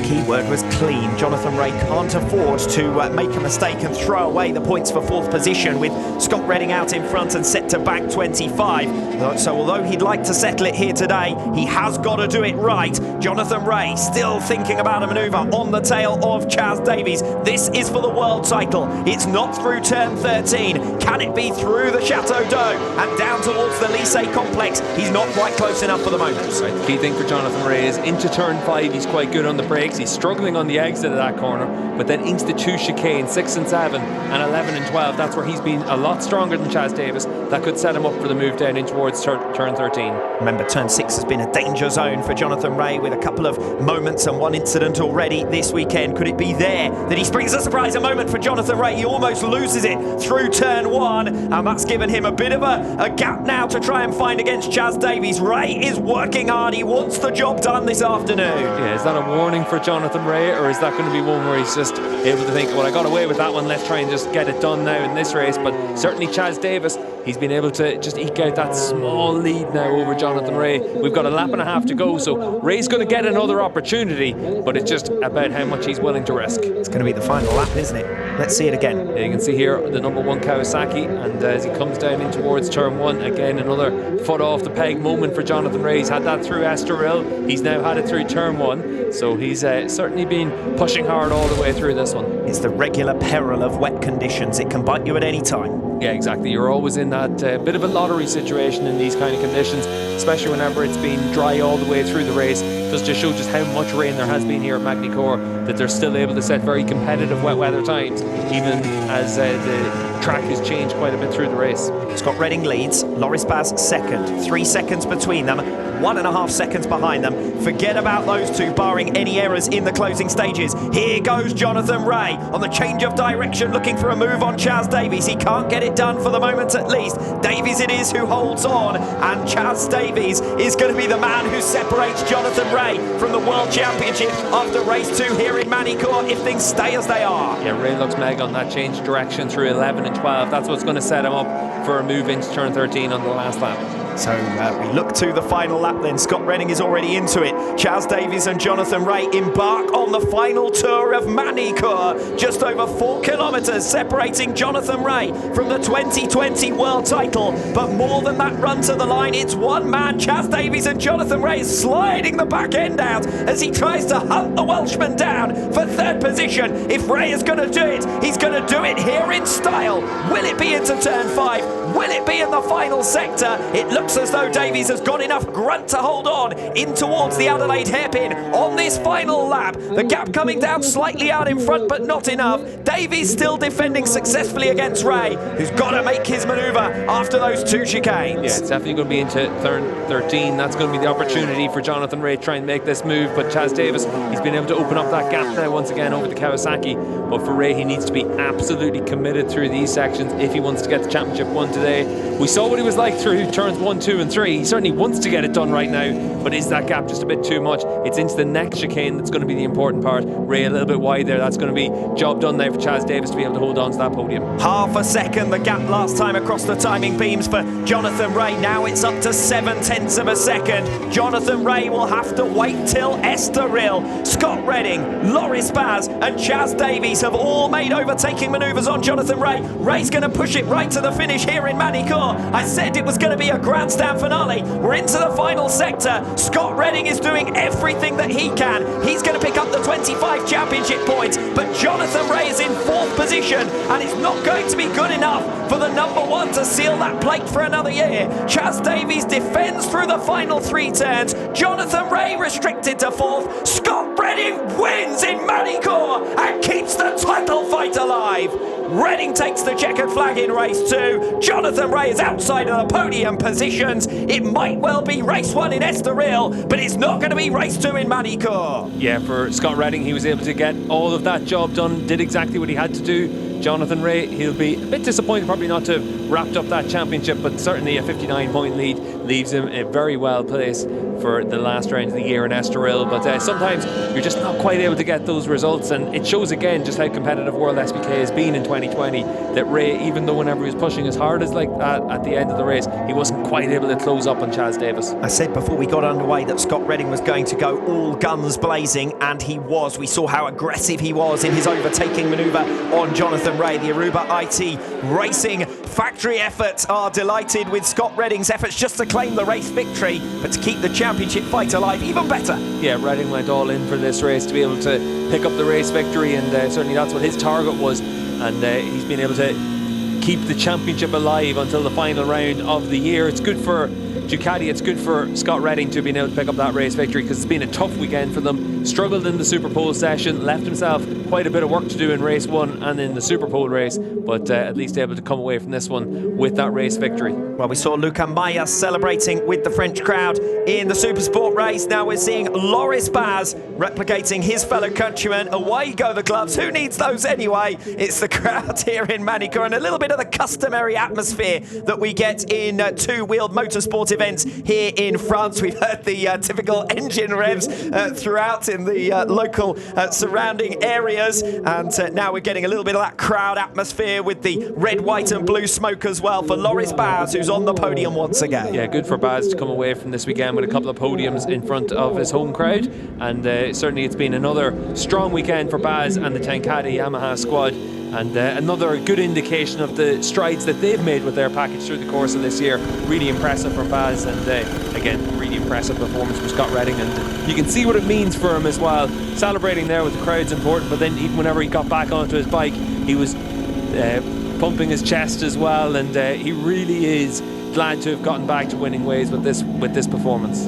key word was clean. Jonathan Rea can't afford to make a mistake and throw away the points for fourth position, with Scott Redding out in front and set to back 25. So although he'd like to settle it here today, he has got to do it right. Jonathan Rea still thinking about a manoeuvre on the tail of Chaz Davies. This is for the world title. It's not through turn 13. Can it be through the Chateau d'Eau and down towards the Lycée complex? He's not quite close enough for the moment. Right, the key thing for Jonathan Rea is into turn 5, he's quite good on the brakes. He's struggling on the exit of that corner, but then into the 2 chicanes, 6 and 7 and 11 and 12. That's where he's been a lot stronger than Chaz Davies. That could set him up for the move down in towards turn 13. Remember, turn 6 has been a danger zone for Jonathan Rea, with a couple of moments and one incident already this weekend. Could it be there that he springs a surprise? A moment for Jonathan Rea. He almost loses it through turn 1, and that's given him a bit of a gap now to try and find against Chaz Davies. Rea is working hard. He wants the job done this afternoon. Yeah, is that a warning for Jonathan Rea, or is that going to be one where he's just able to think, well, I got away with that one, let's try and just get it done now in this race? But certainly Chaz Davies, he's been able to just eke out that small lead now over Jonathan Rea. We've got a lap and a half to go, so Rea's going to get another opportunity, but it's just about how much he's willing to risk. It's going to be the final lap, isn't it? Let's see it again. Yeah, you can see here the number 1 Kawasaki, and as he comes down in towards turn 1, again another foot off the peg moment for Jonathan Rea. He's had that through Estoril, he's now had it through turn 1, so he's certainly been pushing hard all the way through this one. It's the regular peril of wet conditions. It can bite you at any time. Yeah, exactly. You're always in that bit of a lottery situation in these kind of conditions, especially whenever it's been dry all the way through the race. Just to show just how much rain there has been here at Magny-Cours, that they're still able to set very competitive wet weather times, even as the track has changed quite a bit through the race. Scott Redding leads, Loris Baz second, 3 seconds between them, 1.5 seconds behind them. Forget about those two, barring any errors in the closing stages. Here goes Jonathan Rea on the change of direction, looking for a move on Chaz Davies. He can't get it done for the moment, at least. Davies it is who holds on, and Chaz Davies is going to be the man who separates Jonathan Rea from the World Championship after race 2 here in Magny-Cours, if things stay as they are. Yeah, Rea looks mega on that change direction through 11 and 12. That's what's going to set him up for a move into turn 13 on the last lap. So we look to the final lap then. Scott Redding is already into it. Chaz Davies and Jonathan Rea embark on the final tour of Magny-Cours. Just over 4 kilometres separating Jonathan Rea from the 2020 world title. But more than that run to the line, it's one man. Chaz Davies and Jonathan Rea sliding the back end out as he tries to hunt the Welshman down for 3rd position. If Rea is going to do it, he's going to do it here in style. Will it be into turn 5? Will it be in the final sector? It looks as though Davies has got enough grunt to hold on in towards the Adelaide hairpin on this final lap. The gap coming down slightly out in front, but not enough. Davies still defending successfully against Rea, who's got to make his manoeuvre after those 2 chicanes. Yeah, it's definitely going to be into turn 13. That's going to be the opportunity for Jonathan Rea to try and make this move, but Chaz Davies, he's been able to open up that gap now once again over the Kawasaki. But for Rea, he needs to be absolutely committed through these sections if he wants to get the championship won today. We saw what he was like through turns 1, 2 and 3. He certainly wants to get it done right now, but is that gap just a bit too much? It's into the next chicane that's going to be the important part. Rea a little bit wide there. That's going to be job done now for Chaz Davies to be able to hold on to that podium. Half a second the gap last time across the timing beams for Jonathan Rea. Now it's up to 7/10 of a second. Jonathan Rea will have to wait till Estoril. Scott Redding, Loris Baz and Chaz Davies have all made overtaking manoeuvres on Jonathan Rea. Rea's going to push it right to the finish here in Magny-Cours. I said it was going to be a grandstand finale. We're into the final sector. Scott Redding is doing everything that he can. He's going to pick up the 25 championship points, but Jonathan Rea is in 4th position, and it's not going to be good enough for the number 1 to seal that plate for another year. Chaz Davies defends through the final 3 turns. Jonathan Rea restricted to 4th. Scott Redding wins in Magny-Cours and keeps the title fight alive. Redding takes the checkered flag in race 2. Jonathan Rea is outside of the podium positions. It might well be race 1 in Estoril, but it's not going to be race 2 in Magny-Cours. Yeah, for Scott Redding, he was able to get all of that job done, did exactly what he had to do. Jonathan Rea, he'll be a bit disappointed probably not to have wrapped up that championship, but certainly a 59-point lead leaves him in a very well placed for the last round of the year in Estoril. But sometimes you're just not quite able to get those results, and it shows again just how competitive WorldSBK has been in 2020, that Rea, even though whenever he was pushing as hard as like that at the end of the race, he wasn't quite able to close up on Chaz Davis. I said before we got underway that Scott Redding was going to go all guns blazing, and he was. We saw how aggressive he was in his overtaking manoeuvre on Jonathan Rea. The Aruba IT Racing factory efforts are delighted with Scott Redding's efforts just to claim the race victory, but to keep the championship fight alive even better. Yeah, Redding went all in for this race to be able to pick up the race victory, and certainly that's what his target was, and he's been able to keep the championship alive until the final round of the year. It's good for Ducati, it's good for Scott Redding to have been able to pick up that race victory, because it's been a tough weekend for them. Struggled in the Superpole session, left himself quite a bit of work to do in race 1 and in the Superpole race, but at least able to come away from this one with that race victory. Well, we saw Luca Maya celebrating with the French crowd in the Supersport race. Now we're seeing Loris Baz replicating his fellow countrymen. Away go the gloves. Who needs those anyway? It's the crowd here in Magny-Cours, and a little bit of the customary atmosphere that we get in two-wheeled motorsport events here in France. We've heard the typical engine revs throughout in the local surrounding areas, and now we're getting a little bit of that crowd atmosphere with the red, white and blue smoke as well for Loris Baz, who's on the podium once again. Yeah, good for Baz to come away from this weekend with a couple of podiums in front of his home crowd, and certainly it's been another strong weekend for Baz and the Tenkate Yamaha squad, and another good indication of the strides that they've made with their package through the course of this year. Really impressive from Baz, and again, really impressive performance from Scott Redding, and you can see what it means for him as well. Celebrating there with the crowd's important, but then even whenever he got back onto his bike, he was pumping his chest as well, and he really is glad to have gotten back to winning ways with this performance.